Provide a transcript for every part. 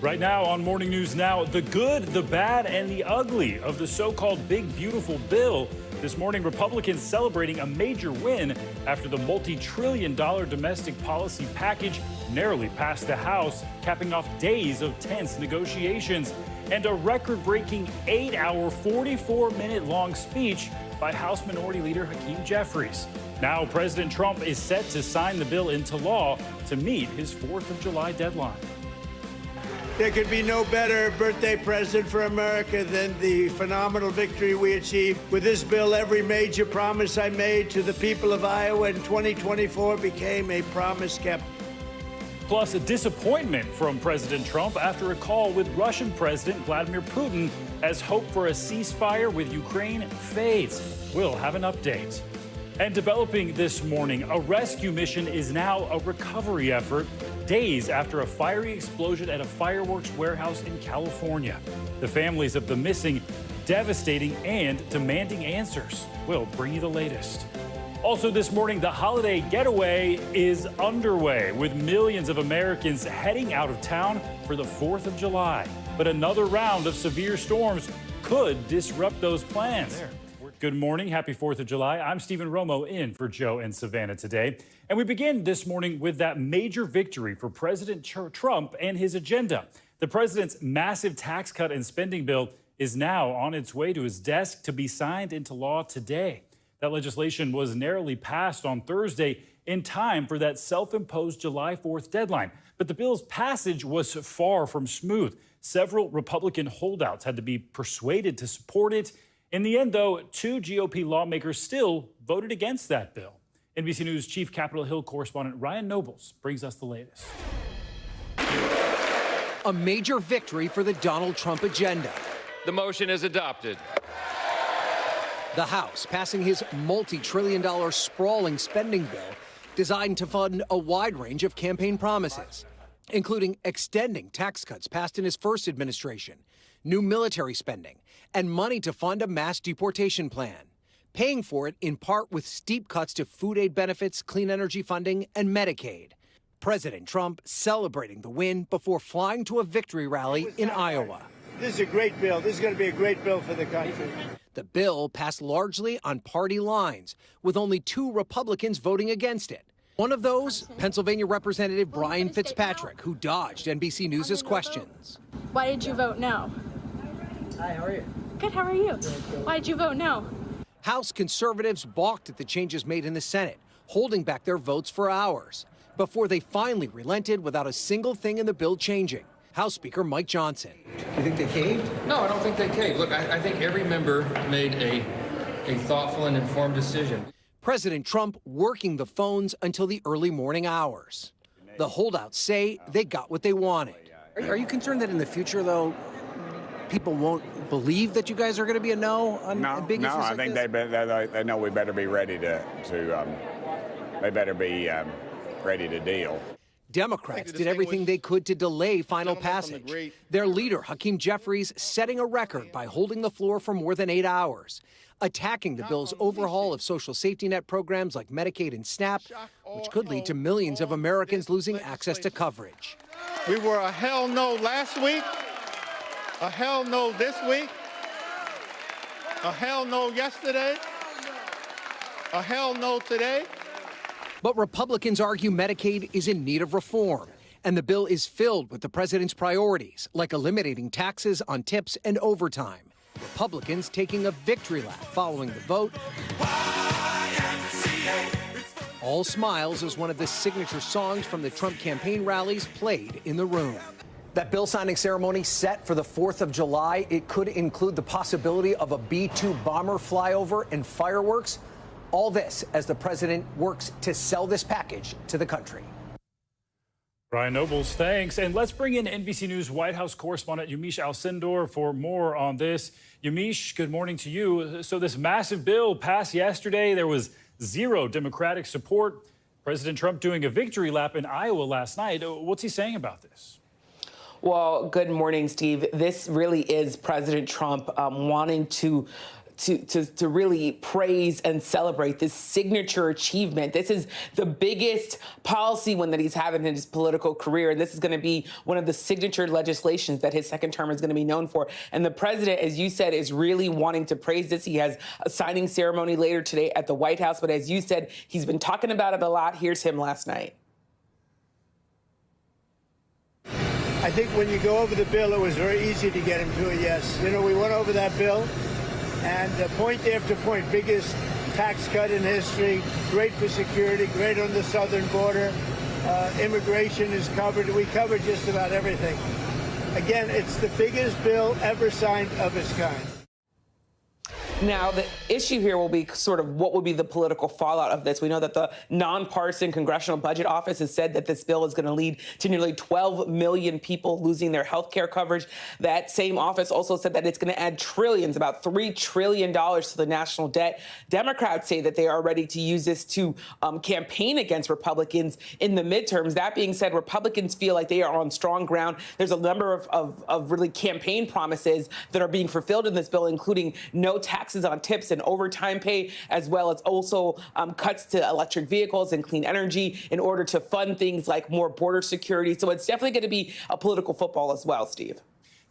Right now on Morning News Now, the good, the bad, and the ugly of the so-called Big Beautiful Bill. This morning, Republicans celebrating a major win after the multi-trillion-dollar domestic policy package narrowly passed the House, capping off days of tense negotiations. And a record-breaking 8-hour, 44-minute-long speech by House Minority Leader Hakeem Jeffries. Now, President Trump is set to sign the bill into law to meet his 4th of July deadline. There could be no better birthday present for America than the phenomenal victory we achieved. With this bill, every major promise I made to the people of Iowa in 2024 became a promise kept. Plus, a disappointment from President Trump after a call with Russian President Vladimir Putin as hope for a ceasefire with Ukraine fades. We'll have an update. And developing this morning, a rescue mission is now a recovery effort days after a fiery explosion at a fireworks warehouse in California. The families of the missing devastating and demanding answers. We'll bring you the latest. Also this morning, the holiday getaway is underway with millions of Americans heading out of town for the 4th of July. But another round of severe storms could disrupt those plans. Good morning. Happy 4th of July. I'm Stephen Romo in for Joe and Savannah today. And we begin this morning with that major victory for President Trump and his agenda. The president's massive tax cut and spending bill is now on its way to his desk to be signed into law today. That legislation was narrowly passed on Thursday in time for that self-imposed July 4th deadline. But the bill's passage was far from smooth. Several Republican holdouts had to be persuaded to support it. In the end, though, 2 GOP lawmakers still voted against that bill. NBC News Chief Capitol Hill correspondent Ryan Nobles brings us the latest. A major victory for the Donald Trump agenda. The motion is adopted. The House passing his multi-trillion-dollar sprawling spending bill designed to fund a wide range of campaign promises, including extending tax cuts passed in his first administration, new military spending, and money to fund a mass deportation plan, paying for it in part with steep cuts to food aid benefits, clean energy funding, and Medicaid. President Trump celebrating the win before flying to a victory rally in Iowa. This is a great bill. This is going to be a great bill for the country. The bill passed largely on party lines, with only 2 Republicans voting against it. One of those, Pennsylvania Representative Brian Fitzpatrick, who dodged NBC News' questions. Why did you vote no? Hi, how are you? Good, how are you? Why did you vote no? House conservatives balked at the changes made in the Senate, holding back their votes for hours, before they finally relented without a single thing in the bill changing. House Speaker Mike Johnson. You think they caved? No, I don't think they caved. Look, I think every member made a thoughtful and informed decision. President Trump working the phones until the early morning hours. The holdouts say they got what they wanted. Are you concerned that in the future, though, people won't believe that you guys are going to be a no on big issues like I think this? they know we better be ready ready to deal. Democrats did everything they could to delay final passage. Their leader, Hakeem Jeffries, setting a record by holding the floor for more than 8 hours, attacking the bill's overhaul of social safety net programs like Medicaid and SNAP, which could lead to millions of Americans losing access to coverage. We were a hell no last week, a hell no this week, a hell no yesterday, a hell no today. But Republicans argue Medicaid is in need of reform, and the bill is filled with the president's priorities, like eliminating taxes on tips and overtime. Republicans taking a victory lap following the vote. All Smiles is one of the signature songs from the Trump campaign rallies played in the room. That bill signing ceremony set for the 4th of July. It could include the possibility of a B-2 bomber flyover and fireworks. All this as the president works to sell this package to the country. Ryan Nobles, thanks. And let's bring in NBC News White House correspondent Yamiche Alcindor for more on this. Yamiche, good morning to you. So this massive bill passed yesterday. There was 0 Democratic support. President Trump doing a victory lap in Iowa last night. What's he saying about this? Well, good morning, Steve. This really is President Trump wanting to to really praise and celebrate this signature achievement. This is the biggest policy win that he's having in his political career, and this is going to be one of the signature legislations that his second term is going to be known for. And the president, as you said, is really wanting to praise this. He has a signing ceremony later today at the White House, but as you said, he's been talking about it a lot. Here's him last night. I think when you go over the bill, it was very easy to get him to a yes. You know, we went over that bill, and point after point, biggest tax cut in history, great for security, great on the southern border. Immigration is covered. We covered just about everything. Again, it's the biggest bill ever signed of its kind. Now, the issue here will be sort of what will be the political fallout of this. We know that the nonpartisan Congressional Budget Office has said that this bill is going to lead to nearly 12 million people losing their health care coverage. That same office also said that it's going to add trillions, about $3 trillion to the national debt. Democrats say that they are ready to use this to campaign against Republicans in the midterms. That being said, Republicans feel like they are on strong ground. There's a number of really campaign promises that are being fulfilled in this bill, including no taxes on tips and overtime pay, as well as also cuts to electric vehicles and clean energy in order to fund things like more border security. So it's definitely going to be a political football as well, Steve.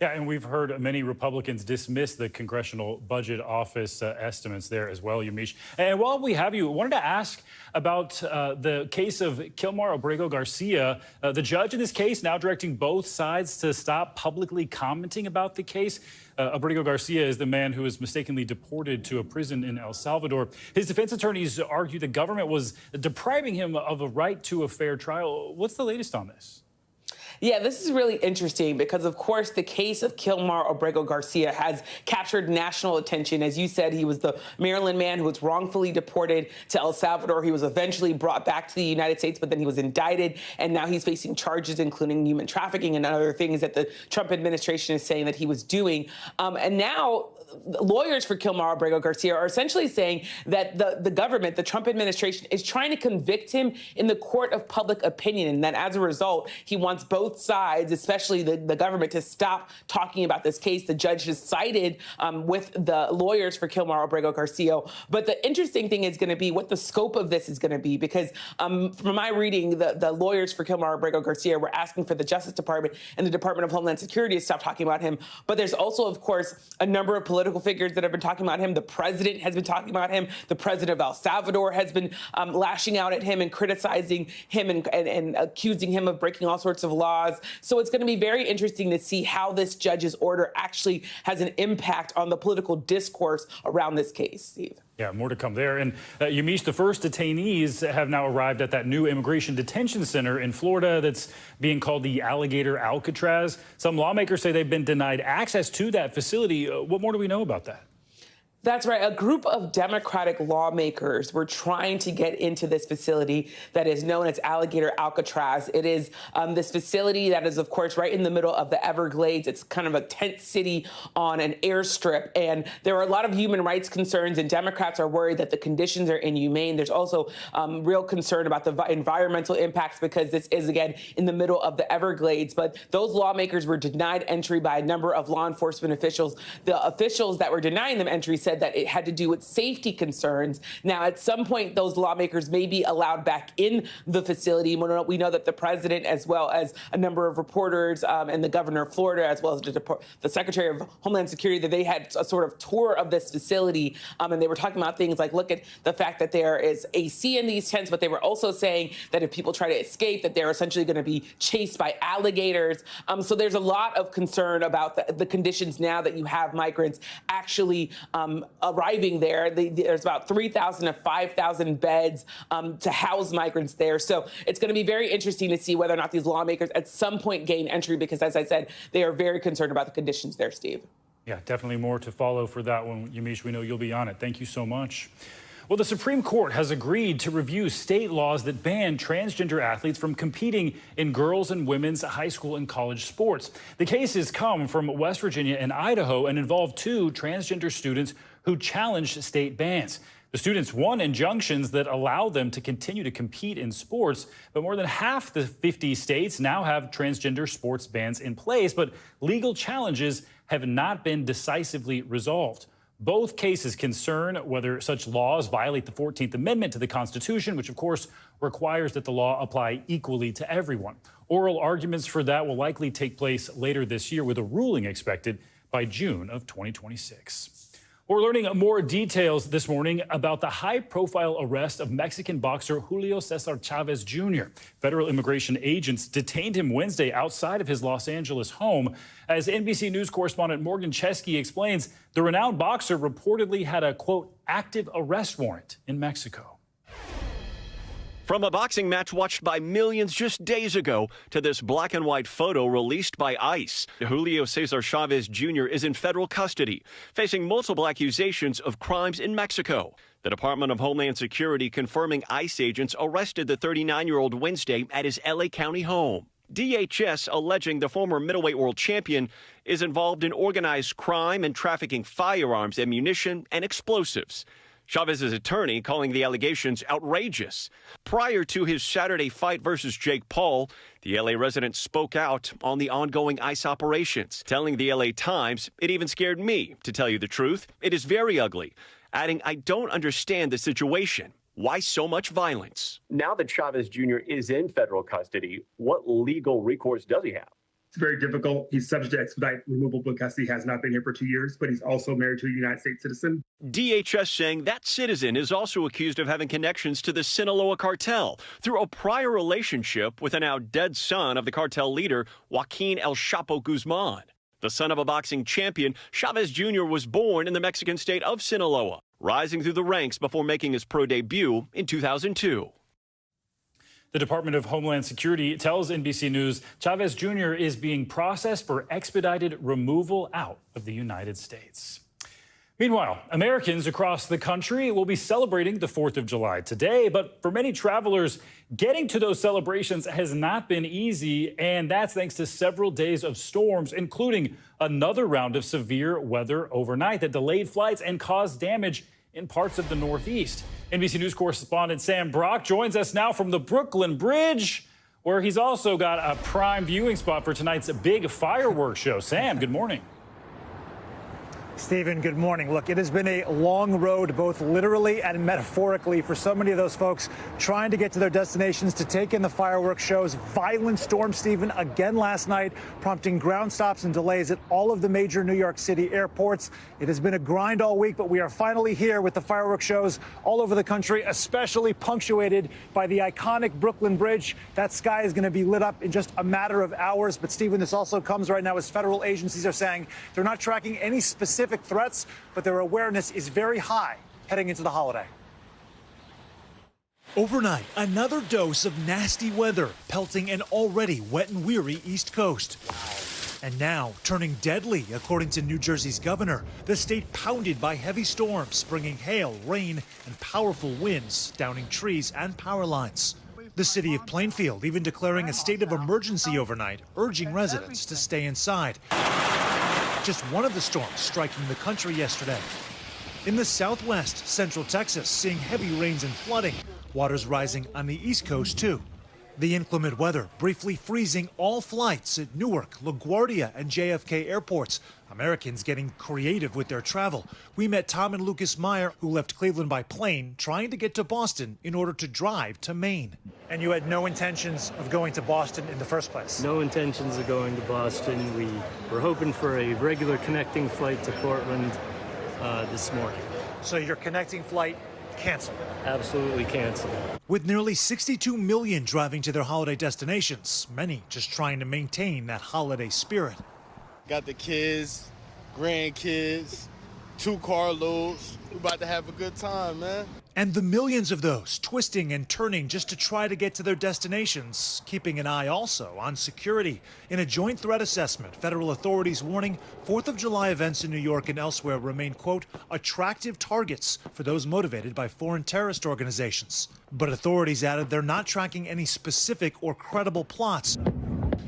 Yeah, and we've heard many Republicans dismiss the Congressional Budget Office estimates there as well, Yamiche. And while we have you, I wanted to ask about the case of Kilmar Abrego Garcia. The judge in this case now directing both sides to stop publicly commenting about the case. Abrego Garcia is the man who was mistakenly deported to a prison in El Salvador. His defense attorneys argue the government was depriving him of a right to a fair trial. What's the latest on this? Yeah, this is really interesting because, of course, the case of Kilmar Abrego Garcia has captured national attention. As you said, he was the Maryland man who was wrongfully deported to El Salvador. He was eventually brought back to the United States, but then he was indicted, and now he's facing charges, including human trafficking and other things that the Trump administration is saying that he was doing. And now lawyers for Kilmar Abrego Garcia are essentially saying that the government, the Trump administration, is trying to convict him in the court of public opinion, and that as a result, he wants both sides, especially the government, to stop talking about this case. The judge has sided with the lawyers for Kilmar Abrego Garcia. But the interesting thing is going to be what the scope of this is going to be, because from my reading, the lawyers for Kilmar Abrego Garcia were asking for the Justice Department and the Department of Homeland Security to stop talking about him. But there's also, of course, a number of political figures that have been talking about him. The president has been talking about him. The president of El Salvador has been lashing out at him and criticizing him and accusing him of breaking all sorts of laws. So it's going to be very interesting to see how this judge's order actually has an impact on the political discourse around this case, Steve. Yeah, more to come there. And Yamiche, the first detainees have now arrived at that new immigration detention center in Florida that's being called the Alligator Alcatraz. Some lawmakers say they've been denied access to that facility. What more do we know about that? That's right. A group of Democratic lawmakers were trying to get into this facility that is known as Alligator Alcatraz. It is this facility that is, of course, right in the middle of the Everglades. It's kind of a tent city on an airstrip. And there are a lot of human rights concerns, and Democrats are worried that the conditions are inhumane. There's also real concern about the environmental impacts because this is, again, in the middle of the Everglades. But those lawmakers were denied entry by a number of law enforcement officials. The officials that were denying them entry said that it had to do with safety concerns. Now, at some point, those lawmakers may be allowed back in the facility. We know that the president, as well as a number of reporters and the governor of Florida, as well as the secretary of Homeland Security, that they had a sort of tour of this facility. And they were talking about things like, look at the fact that there is AC in these tents, but they were also saying that if people try to escape, that they're essentially going to be chased by alligators. So there's a lot of concern about the conditions now that you have migrants actually arriving there. There's about 3,000 to 5,000 beds to house migrants there. So it's going to be very interesting to see whether or not these lawmakers at some point gain entry, because, as I said, they are very concerned about the conditions there, Steve. Yeah, definitely more to follow for that one, Yamiche. We know you'll be on it. Thank you so much. Well, the Supreme Court has agreed to review state laws that ban transgender athletes from competing in girls' and women's high school and college sports. The cases come from West Virginia and Idaho and involve two transgender students who challenged state bans. The students won injunctions that allow them to continue to compete in sports, but more than half the 50 states now have transgender sports bans in place, but legal challenges have not been decisively resolved. Both cases concern whether such laws violate the 14th Amendment to the Constitution, which, of course, requires that the law apply equally to everyone. Oral arguments for that will likely take place later this year, with a ruling expected by June of 2026. We're learning more details this morning about the high-profile arrest of Mexican boxer Julio Cesar Chavez Jr. Federal immigration agents detained him Wednesday outside of his Los Angeles home. As NBC News correspondent Morgan Chesky explains, the renowned boxer reportedly had a, quote, active arrest warrant in Mexico. From a boxing match watched by millions just days ago to this black and white photo released by ICE, Julio Cesar Chavez Jr. is in federal custody, facing multiple accusations of crimes in Mexico. The Department of Homeland Security confirming ICE agents arrested the 39-year-old Wednesday at his LA County home. DHS alleging the former middleweight world champion is involved in organized crime and trafficking firearms, ammunition, and explosives. Chavez's attorney calling the allegations outrageous. Prior to his Saturday fight versus Jake Paul, the LA resident spoke out on the ongoing ICE operations, telling the LA Times, "It even scared me, to tell you the truth. It is very ugly," adding, "I don't understand the situation. Why so much violence?" Now that Chavez Jr. is in federal custody, what legal recourse does he have? It's very difficult. He's subject to expedite removal because he has not been here for 2 years, but he's also married to a United States citizen. DHS saying that citizen is also accused of having connections to the Sinaloa cartel through a prior relationship with a now dead son of the cartel leader, Joaquin El Chapo Guzman. The son of a boxing champion, Chavez Jr. was born in the Mexican state of Sinaloa, rising through the ranks before making his pro debut in 2002. The Department of Homeland Security tells NBC News Chavez Jr. is being processed for expedited removal out of the United States. Meanwhile, Americans across the country will be celebrating the 4th of July today, but for many travelers, getting to those celebrations has not been easy, and that's thanks to several days of storms, including another round of severe weather overnight that delayed flights and caused damage in parts of the Northeast. NBC News correspondent Sam Brock joins us now from the Brooklyn Bridge, where he's also got a prime viewing spot for tonight's big fireworks show. Sam, good morning. Stephen, good morning. Look, it has been a long road, both literally and metaphorically, for so many of those folks trying to get to their destinations to take in the fireworks shows. Violent storm, Stephen, again last night, prompting ground stops and delays at all of the major New York City airports. It has been a grind all week, but we are finally here with the fireworks shows all over the country, especially punctuated by the iconic Brooklyn Bridge. That sky is going to be lit up in just a matter of hours. But, Stephen, this also comes right now as federal agencies are saying they're not tracking any specific threats, but their awareness is very high heading into the holiday. Overnight, another dose of nasty weather pelting an already wet and weary East Coast. And now turning deadly, according to New Jersey's governor. The state pounded by heavy storms, bringing hail, rain, and powerful winds, downing trees and power lines. The city of Plainfield even declaring a state of emergency overnight, urging residents to stay inside. Just one of the storms striking the country yesterday. In the southwest, central Texas, seeing heavy rains and flooding. Waters rising on the East Coast, too. The inclement weather briefly freezing all flights at Newark, LaGuardia, and JFK airports. Americans getting creative with their travel. We met Tom and Lucas Meyer, who left Cleveland by plane, trying to get to Boston in order to drive to Maine. And you had no intentions of going to Boston in the first place? No intentions of going to Boston. We were hoping for a regular connecting flight to Portland this morning. So your connecting flight canceled? Absolutely canceled. With nearly 62 million driving to their holiday destinations, many just trying to maintain that holiday spirit. Got the kids, grandkids, 2 carloads. We're about to have a good time, man. And the millions of those twisting and turning just to try to get to their destinations, keeping an eye also on security. In a joint threat assessment, federal authorities warning 4th of July events in New York and elsewhere remain, quote, attractive targets for those motivated by foreign terrorist organizations. But authorities added they're not tracking any specific or credible plots.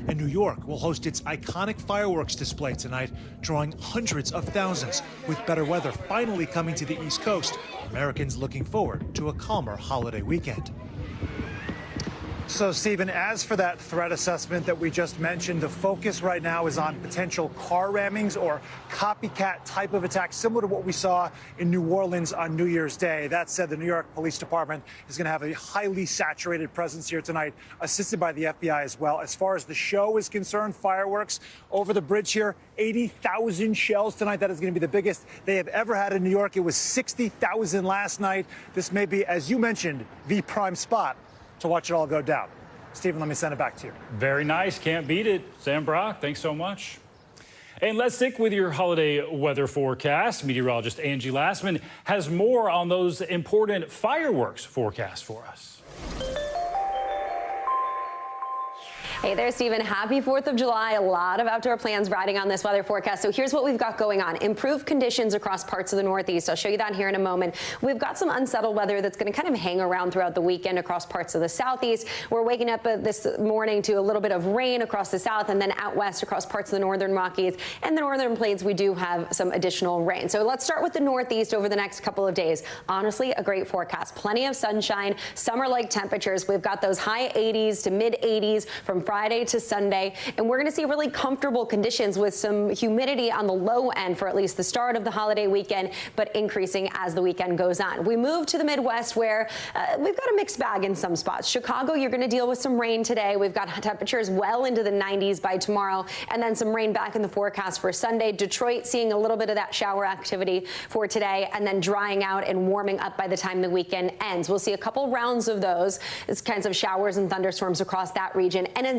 And New York will host its iconic fireworks display tonight, drawing hundreds of thousands. With better weather finally coming to the East Coast, Americans looking forward to a calmer holiday weekend. So, Stephen, as for that threat assessment that we just mentioned, the focus right now is on potential car rammings or copycat type of attacks, similar to what we saw in New Orleans on New Year's Day. That said, the New York Police Department is going to have a highly saturated presence here tonight, assisted by the FBI as well. As far as the show is concerned, fireworks over the bridge here, 80,000 shells tonight. That is going to be the biggest they have ever had in New York. It was 60,000 last night. This may be, as you mentioned, the prime spot to watch it all go down. Stephen, let me send it back to you. Very nice. Can't beat it. Sam Brock, thanks so much. And let's stick with your holiday weather forecast. Meteorologist Angie Lassman has more on those important fireworks forecasts for us. Hey there, Stephen. Happy 4th of July. A lot of outdoor plans riding on this weather forecast. So here's what we've got going on. Improved conditions across parts of the Northeast. I'll show you that here in a moment. We've got some unsettled weather that's going to kind of hang around throughout the weekend across parts of the Southeast. We're waking up this morning to a little bit of rain across the South, and then out west across parts of the Northern Rockies and the Northern Plains. We do have some additional rain. So let's start with the Northeast over the next couple of days. Honestly, a great forecast. Plenty of sunshine, summer-like temperatures. We've got those high 80s to mid 80s from Friday to Sunday, and we're going to see really comfortable conditions with some humidity on the low end for at least the start of the holiday weekend, but increasing as the weekend goes on. We move to the Midwest, where we've got a mixed bag in some spots. Chicago, you're going to deal with some rain today. We've got temperatures well into the 90s by tomorrow, and then some rain back in the forecast for Sunday. Detroit seeing a little bit of that shower activity for today, and then drying out and warming up by the time the weekend ends. We'll see a couple rounds of those kinds of showers and thunderstorms across that region. And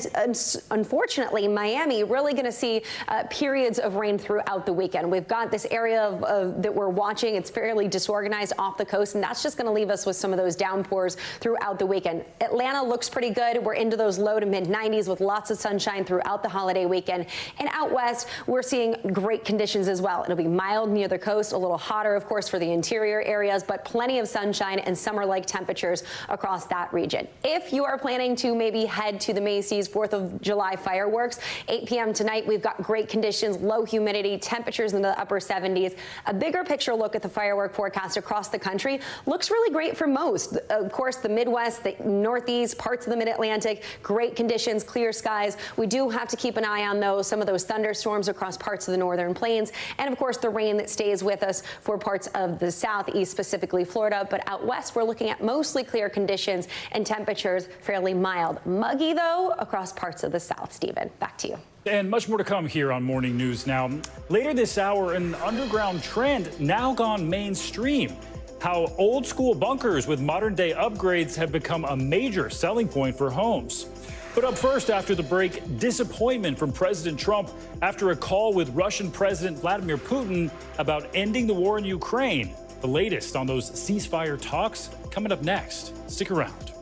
unfortunately, Miami really going to see periods of rain throughout the weekend. We've got this area that we're watching. It's fairly disorganized off the coast, and that's just going to leave us with some of those downpours throughout the weekend. Atlanta looks pretty good. We're into those low to mid 90s with lots of sunshine throughout the holiday weekend. And out west, we're seeing great conditions as well. It'll be mild near the coast, a little hotter, of course, for the interior areas, but plenty of sunshine and summer-like temperatures across that region. If you are planning to maybe head to the Macy's 4th of July fireworks, 8 p.m. tonight, we've got great conditions, low humidity, temperatures in the upper 70s. A bigger picture look at the firework forecast across the country looks really great for most. Of course, the Midwest, the Northeast, parts of the Mid-Atlantic, great conditions, clear skies. We do have to keep an eye on some of those thunderstorms across parts of the Northern Plains, and of course the rain that stays with us for parts of the Southeast, specifically Florida. But out west, we're looking at mostly clear conditions and temperatures fairly mild. Muggy, though, across parts of the South. Stephen, back to you. And much more to come here on Morning News Now. Later this hour, an underground trend now gone mainstream. How old school bunkers with modern day upgrades have become a major selling point for homes. But up first, after the break, disappointment from President Trump after a call with Russian President Vladimir Putin about ending the war in Ukraine. The latest on those ceasefire talks coming up next. Stick around.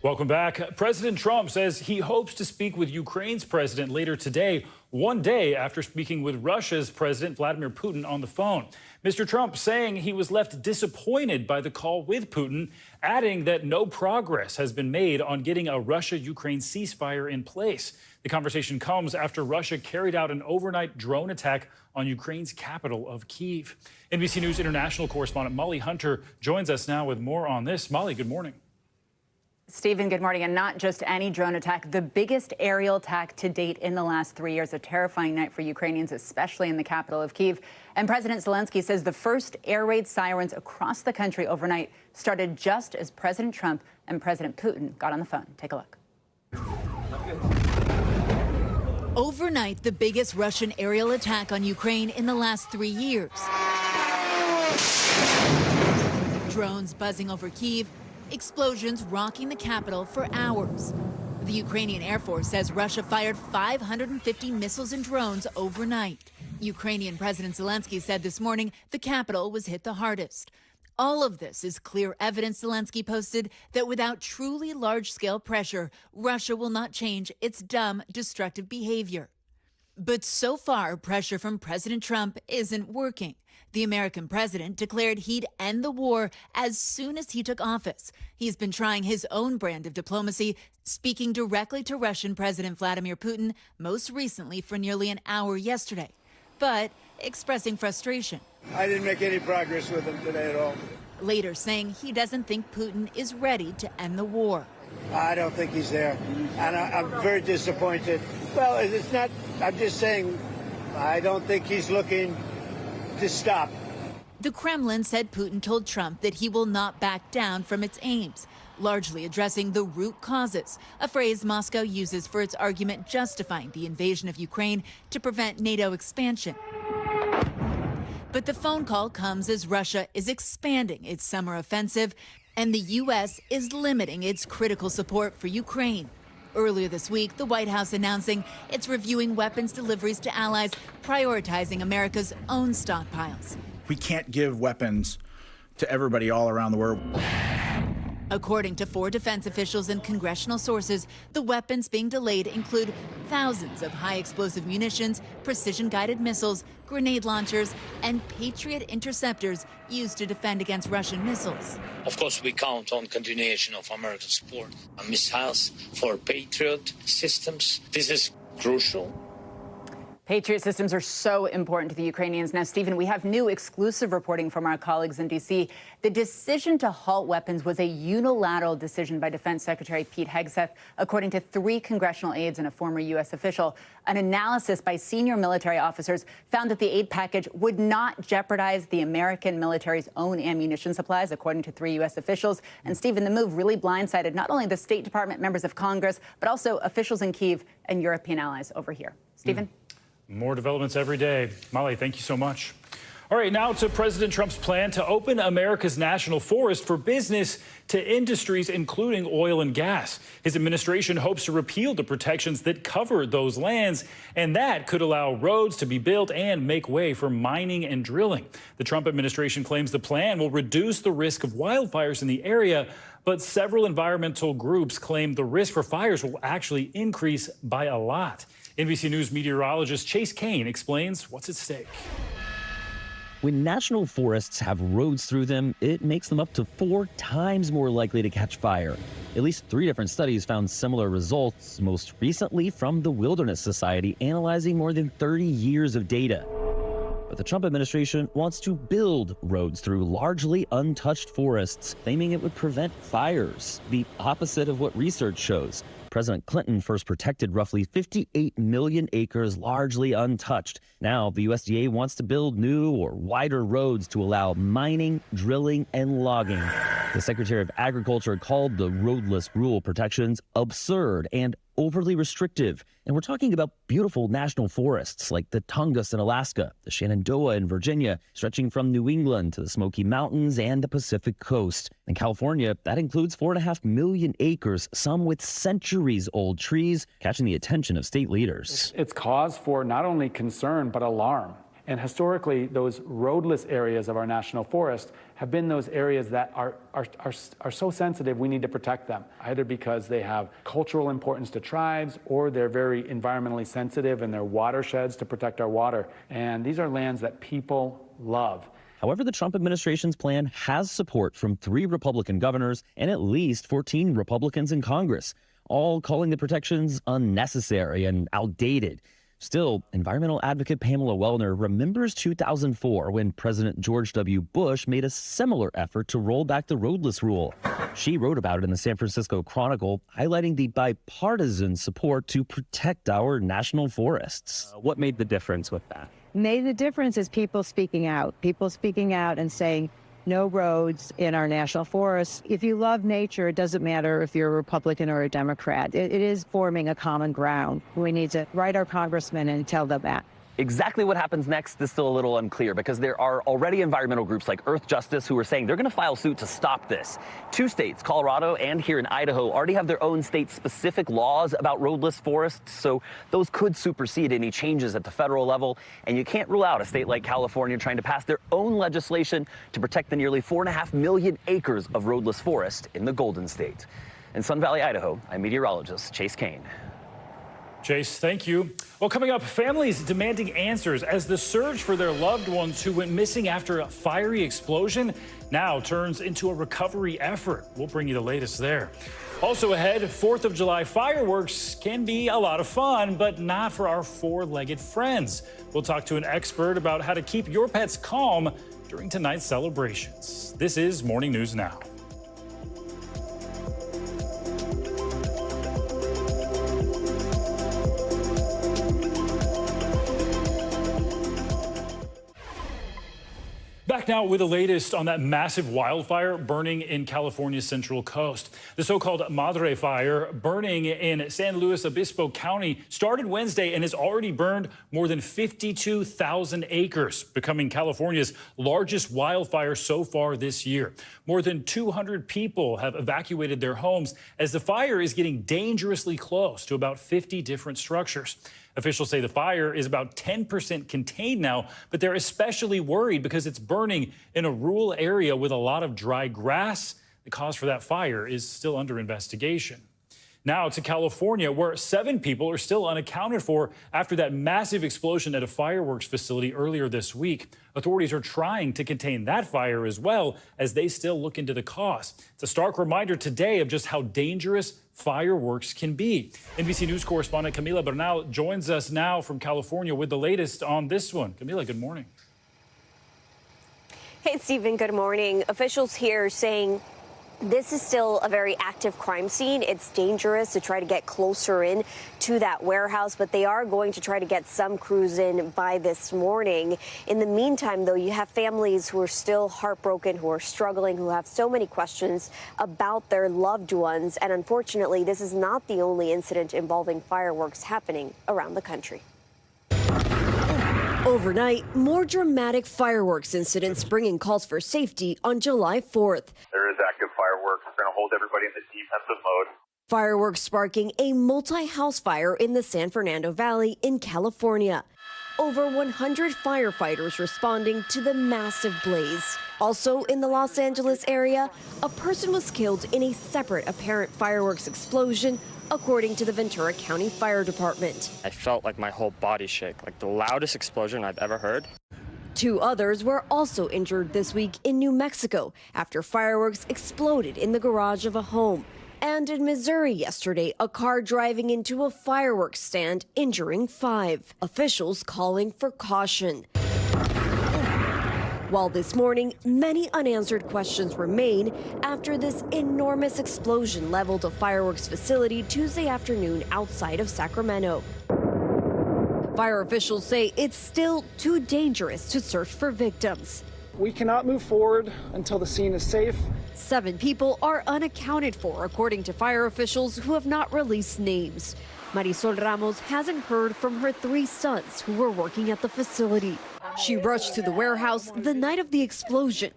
Welcome back. President Trump says he hopes to speak with Ukraine's president later today, one day after speaking with Russia's President Vladimir Putin on the phone. Mr. Trump saying he was left disappointed by the call with Putin, adding that no progress has been made on getting a Russia-Ukraine ceasefire in place. The conversation comes after Russia carried out an overnight drone attack on Ukraine's capital of Kyiv. NBC News international correspondent Molly Hunter joins us now with more on this. Molly, good morning. Stephen, good morning. And not just any drone attack, the biggest aerial attack to date in the last 3 years. A terrifying night for Ukrainians, especially in the capital of Kyiv. And President Zelensky says the first air raid sirens across the country overnight started just as President Trump and President Putin got on the phone. Take a look. Overnight, the biggest Russian aerial attack on Ukraine in the last 3 years. Drones buzzing over Kyiv. Explosions rocking the capital for hours. The Ukrainian Air Force says Russia fired 550 missiles and drones overnight. Ukrainian President Zelensky said this morning the capital was hit the hardest. All of this is clear evidence, Zelensky posted, that without truly large-scale pressure, Russia will not change its dumb, destructive behavior. But so far, pressure from President Trump isn't working. The American president declared he'd end the war as soon as he took office. He's been trying his own brand of diplomacy, speaking directly to Russian President Vladimir Putin, most recently for nearly an hour yesterday, but expressing frustration. I didn't make any progress with him today at all. later saying he doesn't think Putin is ready to end the war. I don't think he's there, and I'm very disappointed. Well, it's not, I'm just saying, I don't think he's looking to stop. The Kremlin said Putin told Trump that he will not back down from its aims, largely addressing the root causes, a phrase Moscow uses for its argument justifying the invasion of Ukraine to prevent NATO expansion. But the phone call comes as Russia is expanding its summer offensive, and the U.S. is limiting its critical support for Ukraine. Earlier this week, the White House announcing it's reviewing weapons deliveries to allies, prioritizing America's own stockpiles. We can't give weapons to everybody all around the world. According to 4 defense officials and congressional sources, the weapons being delayed include thousands of high-explosive munitions, precision-guided missiles, grenade launchers, and Patriot interceptors used to defend against Russian missiles. Of course, we count on continuation of American support on missiles for Patriot systems. This is crucial. Patriot systems are so important to the Ukrainians. Now, Stephen, we have new exclusive reporting from our colleagues in D.C. The decision to halt weapons was a unilateral decision by Defense Secretary Pete Hegseth, according to 3 congressional aides and a former U.S. official. An analysis by senior military officers found that the aid package would not jeopardize the American military's own ammunition supplies, according to 3 U.S. officials. And, Stephen, the move really blindsided not only the State Department, members of Congress, but also officials in Kyiv and European allies over here. Stephen? More developments every day. Molly, thank you so much. All right, now to President Trump's plan to open America's national forest for business to industries, including oil and gas. His administration hopes to repeal the protections that cover those lands, and that could allow roads to be built and make way for mining and drilling. The Trump administration claims the plan will reduce the risk of wildfires in the area, but several environmental groups claim the risk for fires will actually increase by a lot. NBC News meteorologist Chase Kane explains what's at stake. When national forests have roads through them, it makes them up to 4 times more likely to catch fire. At least 3 different studies found similar results, most recently from the Wilderness Society, analyzing more than 30 years of data. But the Trump administration wants to build roads through largely untouched forests, claiming it would prevent fires, the opposite of what research shows. President Clinton first protected roughly 58 million acres largely untouched. Now, the USDA wants to build new or wider roads to allow mining, drilling, and logging. The Secretary of Agriculture called the roadless rule protections absurd and overly restrictive. And we're talking about beautiful national forests like the Tongass in Alaska, the Shenandoah in Virginia, stretching from New England to the Smoky Mountains and the Pacific Coast. In California, that includes 4.5 million acres, some with centuries-old trees, catching the attention of state leaders. It's cause for not only concern, but alarm. And historically, those roadless areas of our national forest have been those areas that are so sensitive we need to protect them, either because they have cultural importance to tribes or they're very environmentally sensitive in their watersheds to protect our water. And these are lands that people love. However, the Trump administration's plan has support from 3 Republican governors and at least 14 Republicans in Congress, all calling the protections unnecessary and outdated. Still, environmental advocate Pamela Wellner remembers 2004 when President George W. Bush made a similar effort to roll back the roadless rule. She wrote about it in the San Francisco Chronicle, highlighting the bipartisan support to protect our national forests. What made the difference with that? Made the difference is people speaking out and saying, no roads in our national forests. If you love nature, it doesn't matter if you're a Republican or a Democrat. It is forming a common ground. We need to write our congressmen and tell them that. Exactly what happens next is still a little unclear because there are already environmental groups like Earth Justice who are saying they're going to file suit to stop this. 2 states, Colorado and here in Idaho, already have their own state-specific laws about roadless forests, so those could supersede any changes at the federal level. And you can't rule out a state like California trying to pass their own legislation to protect the nearly 4.5 million acres of roadless forest in the Golden State. In Sun Valley, Idaho, I'm meteorologist Chase Kane. Chase, thank you. Well, coming up, families demanding answers as the search for their loved ones who went missing after a fiery explosion now turns into a recovery effort. We'll bring you the latest there. Also ahead, 4th of July fireworks can be a lot of fun, but not for our 4-legged friends. We'll talk to an expert about how to keep your pets calm during tonight's celebrations. This is Morning News Now. Back now with the latest on that massive wildfire burning in California's Central Coast. The so-called Madre Fire burning in San Luis Obispo County started Wednesday and has already burned more than 52,000 acres, becoming California's largest wildfire so far this year. More than 200 people have evacuated their homes as the fire is getting dangerously close to about 50 different structures. Officials say the fire is about 10% contained now, but they're especially worried because it's burning in a rural area with a lot of dry grass. The cause for that fire is still under investigation. Now to California, where 7 people are still unaccounted for after that massive explosion at a fireworks facility earlier this week. Authorities are trying to contain that fire as well as they still look into the cause. It's a stark reminder today of just how dangerous fireworks can be. NBC News correspondent Camila Bernal joins us now from California with the latest on this one. Camila, good morning. Hey, Stephen, good morning. Officials here saying this is still a very active crime scene. It's dangerous to try to get closer in to that warehouse, but they are going to try to get some crews in by this morning. In the meantime, though, you have families who are still heartbroken, who are struggling, who have so many questions about their loved ones. And unfortunately, this is not the only incident involving fireworks happening around the country. Overnight, more dramatic fireworks incidents bringing calls for safety on July 4th. There is active fireworks. We're going to hold everybody in the defensive mode. Fireworks sparking a multi-house fire in the San Fernando Valley in California. Over 100 firefighters responding to the massive blaze. Also in the Los Angeles area, a person was killed in a separate apparent fireworks explosion, according to the Ventura County Fire Department. I felt like my whole body shake, like the loudest explosion I've ever heard. 2 others were also injured this week in New Mexico after fireworks exploded in the garage of a home. And in Missouri yesterday, a car driving into a fireworks stand injuring 5. Officials calling for caution. While this morning, many unanswered questions remain after this enormous explosion leveled a fireworks facility Tuesday afternoon outside of Sacramento. Fire officials say it's still too dangerous to search for victims. We cannot move forward until the scene is safe. 7 people are unaccounted for, according to fire officials who have not released names. Marisol Ramos hasn't heard from her 3 sons who were working at the facility. She rushed to the warehouse the night of the explosion.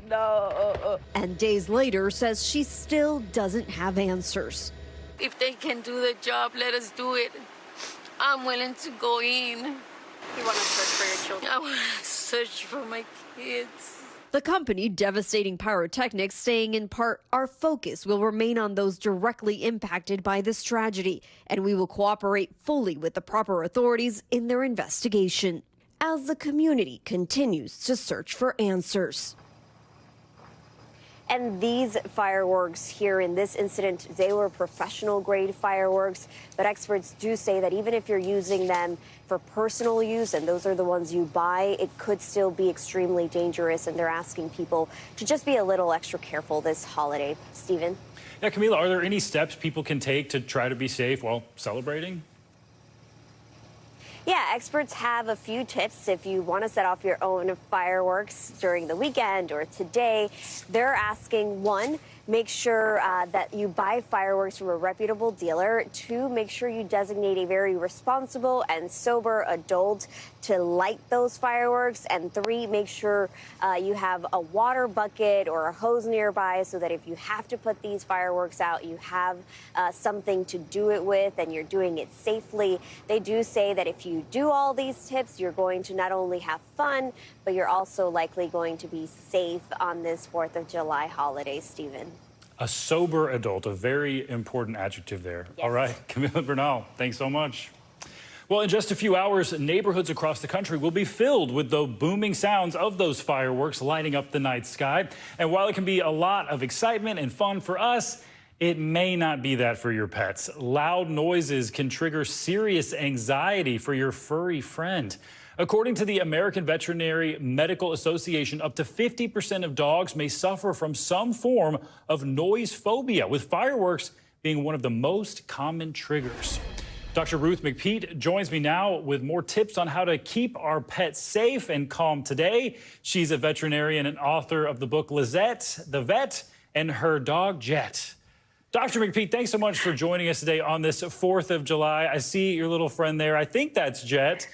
No. And days later says she still doesn't have answers. If they can do the job, let us do it. I'm willing to go in. You want to search for your children? I want to search for my kids. The company, Devastating Pyrotechnics, saying in part, our focus will remain on those directly impacted by this tragedy, and we will cooperate fully with the proper authorities in their investigation as the community continues to search for answers. And these fireworks here in this incident, they were professional grade fireworks, but experts do say that even if you're using them for personal use, and those are the ones you buy, it could still be extremely dangerous, and they're asking people to just be a little extra careful this holiday. Stephen? Yeah, Camila, are there any steps people can take to try to be safe while celebrating? Yeah, experts have a few tips if you want to set off your own fireworks during the weekend or today. They're asking, 1, make sure that you buy fireworks from a reputable dealer. 2, make sure you designate a very responsible and sober adult to light those fireworks. And 3, make sure you have a water bucket or a hose nearby so that if you have to put these fireworks out, you have something to do it with and you're doing it safely. They do say that if you do all these tips, you're going to not only have fun, but you're also likely going to be safe on this 4th of July holiday, Stephen. A sober adult, a very important adjective there. Yes. All right, Camila Bernal, thanks so much. Well, in just a few hours, neighborhoods across the country will be filled with the booming sounds of those fireworks lighting up the night sky. And while it can be a lot of excitement and fun for us, it may not be that for your pets. Loud noises can trigger serious anxiety for your furry friend. According to the American Veterinary Medical Association, up to 50% of dogs may suffer from some form of noise phobia, with fireworks being one of the most common triggers. Dr. Ruth McPeat joins me now with more tips on how to keep our pets safe and calm today. She's a veterinarian and author of the book Lizette, the Vet, and Her Dog Jet. Dr. McPeat, thanks so much for joining us today on this 4th of July. I see your little friend there. I think that's Jet.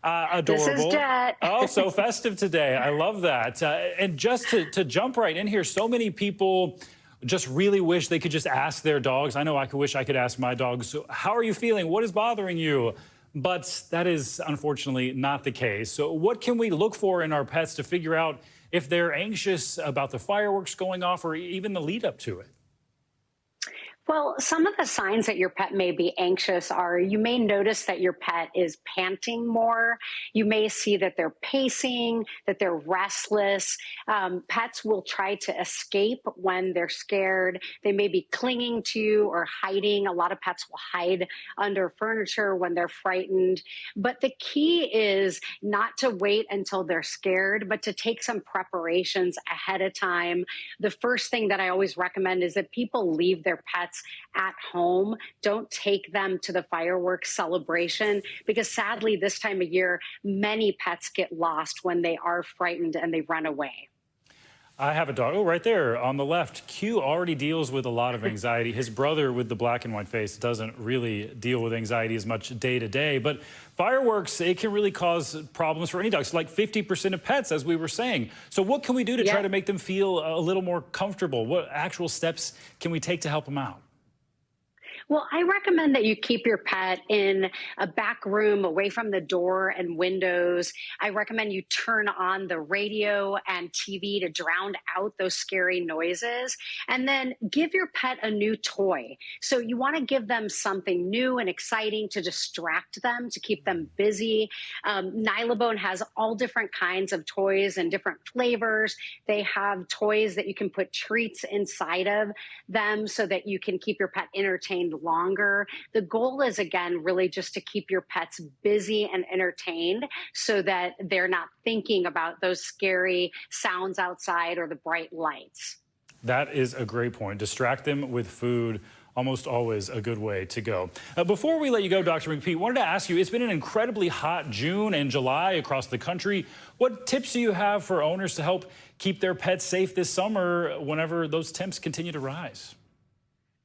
Adorable. This is Jet. Oh, so festive today. I love that. And just to jump right in here, so many people just really wish they could just ask their dogs. I know I wish I could ask my dogs, so how are you feeling? What is bothering you? But that is unfortunately not the case. So what can we look for in our pets to figure out if they're anxious about the fireworks going off or even the lead up to it? Well, some of the signs that your pet may be anxious are you may notice that your pet is panting more. You may see that they're pacing, that they're restless. Pets will try to escape when they're scared. They may be clinging to you or hiding. A lot of pets will hide under furniture when they're frightened. But the key is not to wait until they're scared, but to take some preparations ahead of time. The first thing that I always recommend is that people leave their pets at home. Don't take them to the fireworks celebration because sadly this time of year, many pets get lost when they are frightened and they run away. I have a dog, oh, right there on the left. Q already deals with a lot of anxiety. His brother with the black and white face doesn't really deal with anxiety as much day to day, but fireworks, it can really cause problems for any dogs, like 50% of pets, as we were saying. So what can we do to try to make them feel a little more comfortable? What actual steps can we take to help them out? Well, I recommend that you keep your pet in a back room away from the door and windows. I recommend you turn on the radio and TV to drown out those scary noises. And then give your pet a new toy. So you want to give them something new and exciting to distract them, to keep them busy. Nylabone has all different kinds of toys and different flavors. They have toys that you can put treats inside of them so that you can keep your pet entertained longer. The goal is, again, really just to keep your pets busy and entertained so that they're not thinking about those scary sounds outside or the bright lights. That is a great point. Distract them with food. Almost always a good way to go. Before we let you go, Dr. McPeat, wanted to ask you, it's been an incredibly hot June and July across the country. What tips do you have for owners to help keep their pets safe this summer whenever those temps continue to rise?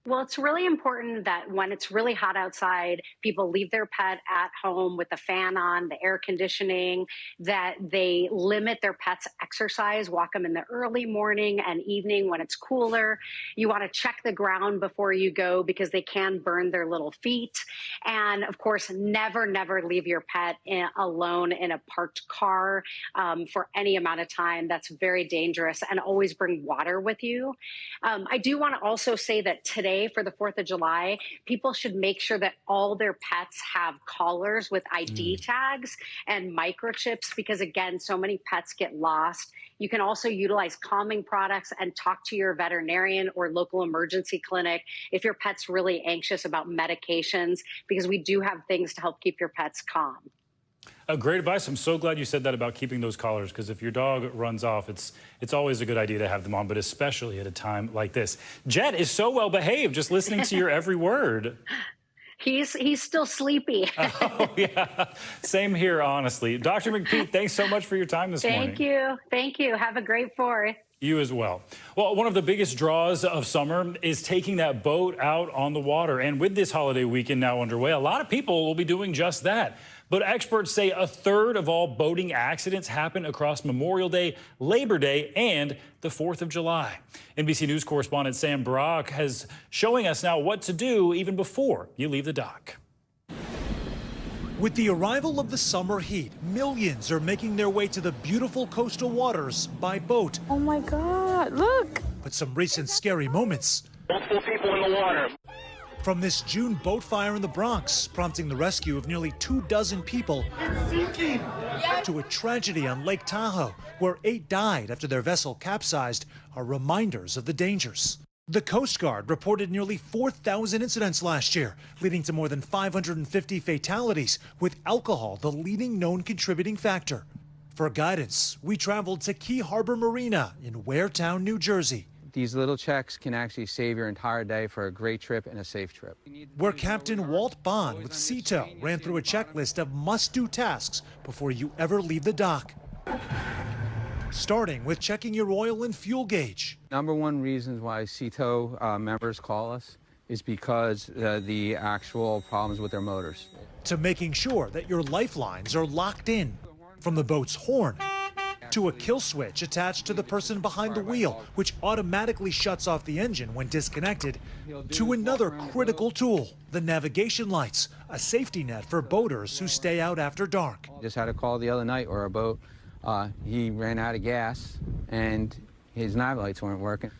Well, it's really important that when it's really hot outside, people leave their pet at home with the fan on, the air conditioning, that they limit their pet's exercise, walk them in the early morning and evening when it's cooler. You want to check the ground before you go because they can burn their little feet. And of course, never, never leave your pet alone in a parked car for any amount of time. That's very dangerous. And always bring water with you. I do want to also say that today, for the 4th of July, people should make sure that all their pets have collars with ID tags and microchips because, again, so many pets get lost. You can also utilize calming products and talk to your veterinarian or local emergency clinic if your pet's really anxious about medications because we do have things to help keep your pets calm. Great advice. I'm so glad you said that about keeping those collars, because if your dog runs off, it's always a good idea to have them on, but especially at a time like this. Jet is so well behaved, just listening to your every word. He's still sleepy. Oh, yeah. Same here, honestly. Dr. McPeat, thanks so much for your time this morning. Thank you. Thank you. Have a great 4th. You as well. Well, one of the biggest draws of summer is taking that boat out on the water. And with this holiday weekend now underway, a lot of people will be doing just that. But experts say a third of all boating accidents happen across Memorial Day, Labor Day, and the 4th of July. NBC News correspondent Sam Brock has showing us now what to do even before you leave the dock. With the arrival of the summer heat, millions are making their way to the beautiful coastal waters by boat. Oh my God, look! But some recent scary moments. Multiple people in the water. From this June boat fire in the Bronx, prompting the rescue of nearly 24 people, to a tragedy on Lake Tahoe, where 8 died after their vessel capsized, are reminders of the dangers. The Coast Guard reported nearly 4,000 incidents last year, leading to more than 550 fatalities, with alcohol the leading known contributing factor. For guidance, we traveled to Key Harbor Marina in Waretown, New Jersey. These little checks can actually save your entire day for a great trip and a safe trip. Where Captain Walt Bond with CETO ran through a checklist of must-do tasks before you ever leave the dock. Starting with checking your oil and fuel gauge. Number one reasons why CETO members call us is because the actual problems with their motors. To making sure that your lifelines are locked in. From the boat's horn to a kill switch attached to the person behind the wheel, which automatically shuts off the engine when disconnected, to another critical tool, the navigation lights, a safety net for boaters who stay out after dark. Just had a call the other night where a boat, he ran out of gas and his nav lights weren't working.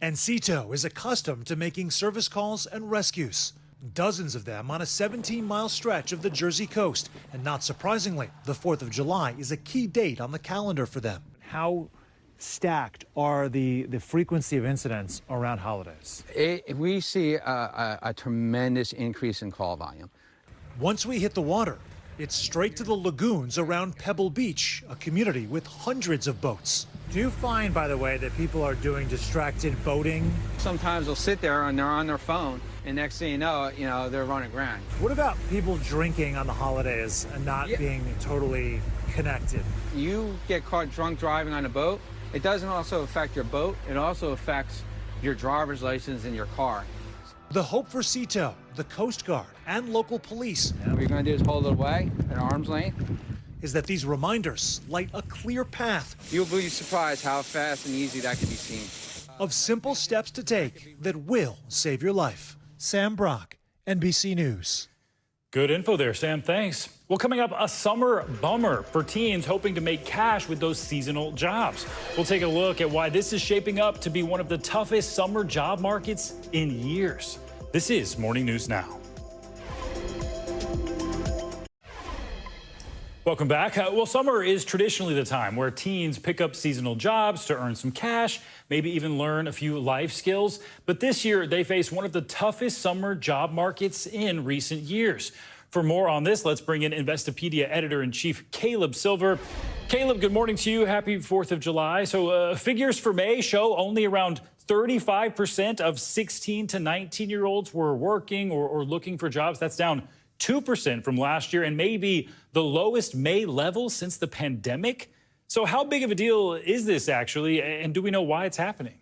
And CETO is accustomed to making service calls and rescues. Dozens of them on a 17-mile stretch of the Jersey coast. And not surprisingly, the 4th of July is a key date on the calendar for them. How stacked are the frequency of incidents around holidays? We see a tremendous increase in call volume. Once we hit the water, it's straight to the lagoons around Pebble Beach, a community with hundreds of boats. Do you find, by the way, that people are doing distracted boating? Sometimes they'll sit there and they're on their phone, and next thing you know, they're running aground. What about people drinking on the holidays and not being totally connected? You get caught drunk driving on a boat, it doesn't also affect your boat, it also affects your driver's license in your car. The hope for CETO, the Coast Guard, and local police. And what you're going to do is hold it away at arm's length. Is that these reminders light a clear path. You'll be surprised how fast and easy that can be seen. Of simple steps to take that will save your life. Sam Brock, NBC News. Good info there, Sam. Thanks. Well, coming up, a summer bummer for teens hoping to make cash with those seasonal jobs. We'll take a look at why this is shaping up to be one of the toughest summer job markets in years. This is Morning News Now. Welcome back. Well, summer is traditionally the time where teens pick up seasonal jobs to earn some cash, maybe even learn a few life skills. But this year, they face one of the toughest summer job markets in recent years. For more on this, let's bring in Investopedia editor-in-chief Caleb Silver. Caleb, good morning to you. Happy 4th of July. So figures for May show only around 35% of 16 to 19-year-olds were working or looking for jobs. That's down 2% from last year and maybe the lowest May level since the pandemic. So how big of a deal is this actually, and do we know why it's happening?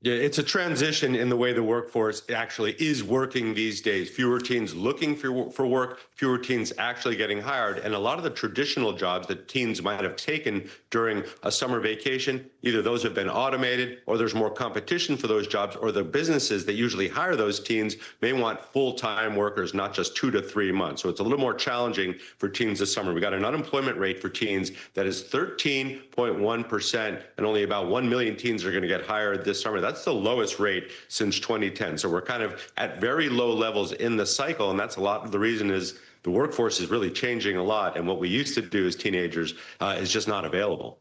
Yeah, it's a transition in the way the workforce actually is working these days. Fewer teens looking for work, fewer teens actually getting hired. And a lot of the traditional jobs that teens might have taken during a summer vacation, either those have been automated or there's more competition for those jobs, or the businesses that usually hire those teens may want full-time workers, not just 2 to 3 months. So it's a little more challenging for teens this summer. We got an unemployment rate for teens that is 13.1%, and only about 1 million teens are going to get hired this summer. That's the lowest rate since 2010. So we're kind of at very low levels in the cycle. And that's a lot of the reason is the workforce is really changing a lot. And what we used to do as teenagers is just not available.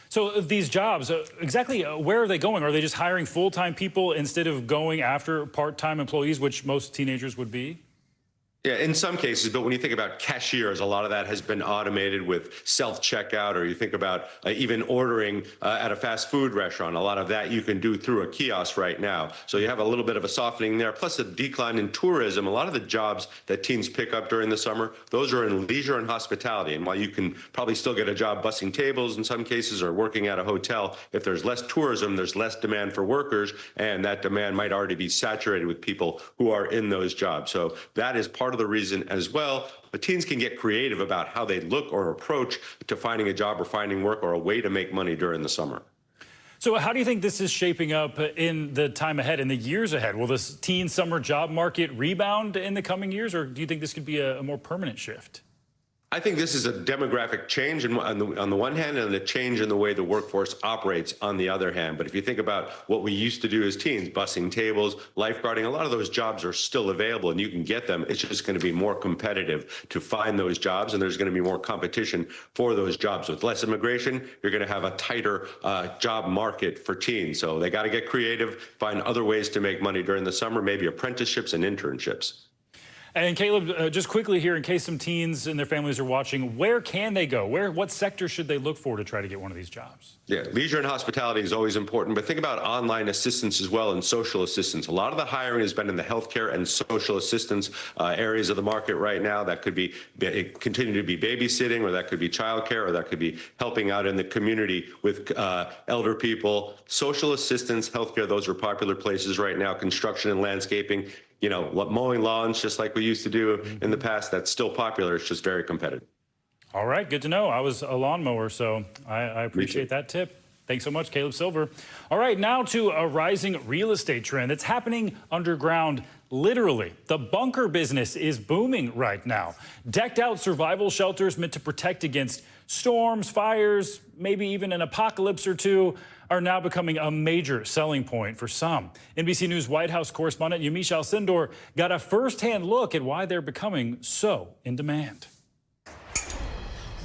So these jobs, exactly where are they going? Are they just hiring full-time people instead of going after part-time employees, which most teenagers would be? Yeah, in some cases, but when you think about cashiers, a lot of that has been automated with self-checkout, or you think about even ordering at a fast food restaurant. A lot of that you can do through a kiosk right now. So you have a little bit of a softening there, plus a decline in tourism. A lot of the jobs that teens pick up during the summer, those are in leisure and hospitality. And while you can probably still get a job bussing tables in some cases or working at a hotel, if there's less tourism, there's less demand for workers, and that demand might already be saturated with people who are in those jobs. So that is part of the reason as well. But teens can get creative about how they look or approach to finding a job or finding work or a way to make money during the summer. So how do you think this is shaping up in the time ahead, in the years ahead? Will this teen summer job market rebound in the coming years, or do you think this could be a more permanent shift? I think this is a demographic change on the one hand, and a change in the way the workforce operates on the other hand. But if you think about what we used to do as teens, bussing tables, lifeguarding, a lot of those jobs are still available and you can get them. It's just going to be more competitive to find those jobs, and there's going to be more competition for those jobs. With less immigration, you're going to have a tighter job market for teens. So they got to get creative, find other ways to make money during the summer, maybe apprenticeships and internships. And Caleb, just quickly here, in case some teens and their families are watching, where can they go? What sector should they look for to try to get one of these jobs? Yeah, leisure and hospitality is always important, but think about online assistance as well and social assistance. A lot of the hiring has been in the healthcare and social assistance areas of the market right now. That could be continue to be babysitting, or that could be childcare, or that could be helping out in the community with elder people. Social assistance, healthcare, those are popular places right now. Construction and landscaping. You know, mowing lawns, just like we used to do in the past, that's still popular. It's just very competitive. All right, good to know. I was a lawnmower, so I appreciate that tip. Thanks so much, Caleb Silver. All right, now to a rising real estate trend that's happening underground. Literally, the bunker business is booming right now. Decked out survival shelters meant to protect against storms, fires, maybe even an apocalypse or two are now becoming a major selling point for some. NBC News White House correspondent Yamiche Alcindor got a first-hand look at why they're becoming so in demand.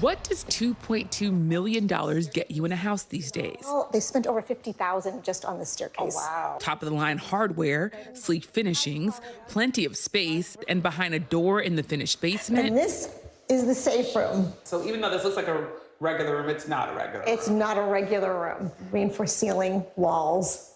What does $2.2 million get you in a house these days? Well, they spent over $50,000 just on the staircase. Oh, wow. Top-of-the-line hardware, sleek finishings, plenty of space, and behind a door in the finished basement. And this is the safe room. So even though this looks like a regular room, it's not a regular room. It's not a regular room. Reinforced ceiling, walls,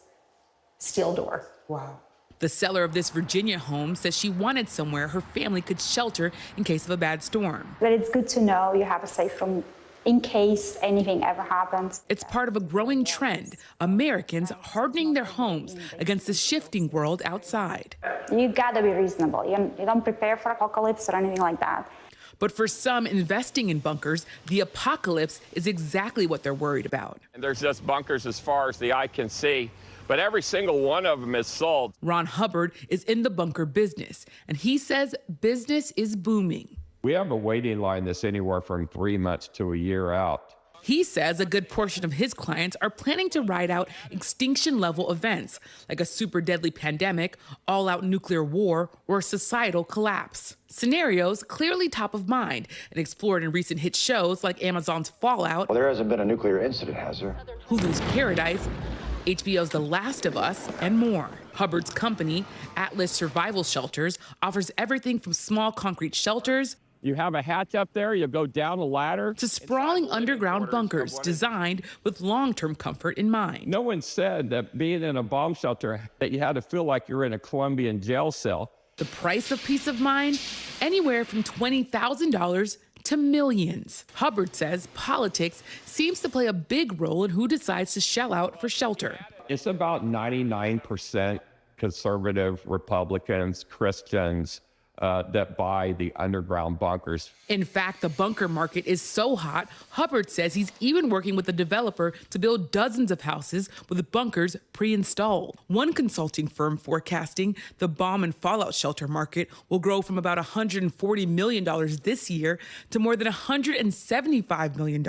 steel door. Wow. The seller of this Virginia home says she wanted somewhere her family could shelter in case of a bad storm. But it's good to know you have a safe room in case anything ever happens. It's part of a growing trend, Americans hardening their homes against the shifting world outside. You gotta be reasonable. You don't prepare for apocalypse or anything like that. But for some investing in bunkers, the apocalypse is exactly what they're worried about. And there's just bunkers as far as the eye can see, but every single one of them is sold. Ron Hubbard is in the bunker business, and he says business is booming. We have a waiting line that's anywhere from 3 months to a year out. He says a good portion of his clients are planning to ride out extinction-level events, like a super deadly pandemic, all-out nuclear war, or a societal collapse. Scenarios clearly top of mind and explored in recent hit shows like Amazon's Fallout. Well, there hasn't been a nuclear incident, has there? Hulu's Paradise, HBO's The Last of Us, and more. Hubbard's company, Atlas Survival Shelters, offers everything from small concrete shelters. You have a hatch up there, you go down a ladder. To sprawling underground bunkers designed with long-term comfort in mind. No one said that being in a bomb shelter, that you had to feel like you're in a Colombian jail cell. The price of peace of mind? Anywhere from $20,000 to millions. Hubbard says politics seems to play a big role in who decides to shell out for shelter. It's about 99% conservative Republicans, Christians, that buy the underground bunkers. In fact, the bunker market is so hot, Hubbard says he's even working with a developer to build dozens of houses with bunkers pre-installed. One consulting firm forecasting the bomb and fallout shelter market will grow from about $140 million this year to more than $175 million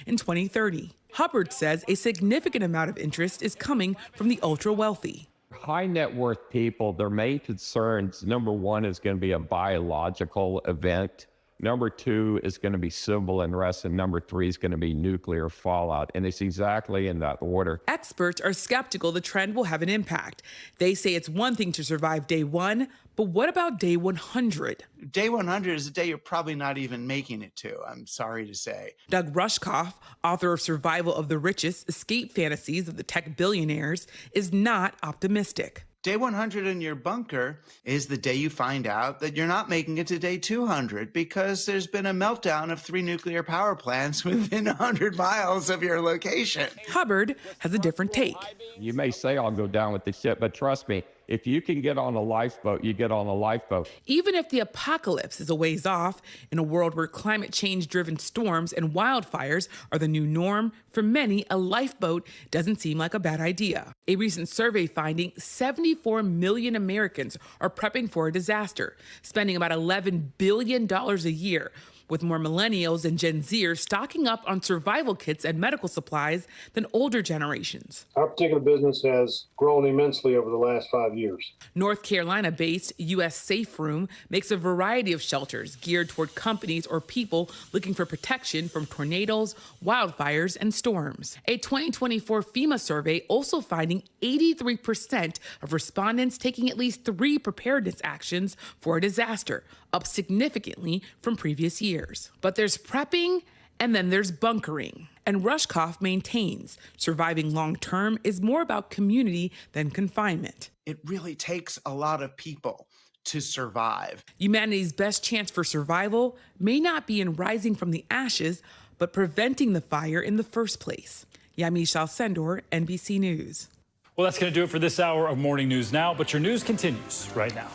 in 2030. Hubbard says a significant amount of interest is coming from the ultra-wealthy. High net worth people, their main concerns, number one is going to be a biological event. Number two is going to be civil unrest. And number three is going to be nuclear fallout. And it's exactly in that order. Experts are skeptical the trend will have an impact. They say it's one thing to survive day one, but what about day 100? Day 100 is a day you're probably not even making it to, I'm sorry to say. Doug Rushkoff, author of Survival of the Richest, Escape Fantasies of the Tech Billionaires, is not optimistic. Day 100 in your bunker is the day you find out that you're not making it to day 200 because there's been a meltdown of 3 nuclear power plants within 100 miles of your location. Hubbard has a different take. You may say I'll go down with the ship, but trust me, if you can get on a lifeboat, you get on a lifeboat. Even if the apocalypse is a ways off, in a world where climate change-driven storms and wildfires are the new norm, for many, a lifeboat doesn't seem like a bad idea. A recent survey finding 74 million Americans are prepping for a disaster, spending about $11 billion a year, with more millennials and Gen Zers stocking up on survival kits and medical supplies than older generations. Our particular business has grown immensely over the last 5 years. North Carolina-based U.S. Safe Room makes a variety of shelters geared toward companies or people looking for protection from tornadoes, wildfires, and storms. A 2024 FEMA survey also finding 83% of respondents taking at least 3 preparedness actions for a disaster, up significantly from previous years. But there's prepping and then there's bunkering. And Rushkoff maintains surviving long-term is more about community than confinement. It really takes a lot of people to survive. Humanity's best chance for survival may not be in rising from the ashes, but preventing the fire in the first place. Yamiche Alcindor, NBC News. Well, that's going to do it for this hour of Morning News Now, but your news continues right now.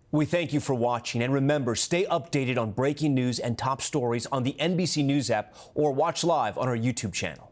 We thank you for watching, and remember, stay updated on breaking news and top stories on the NBC News app or watch live on our YouTube channel.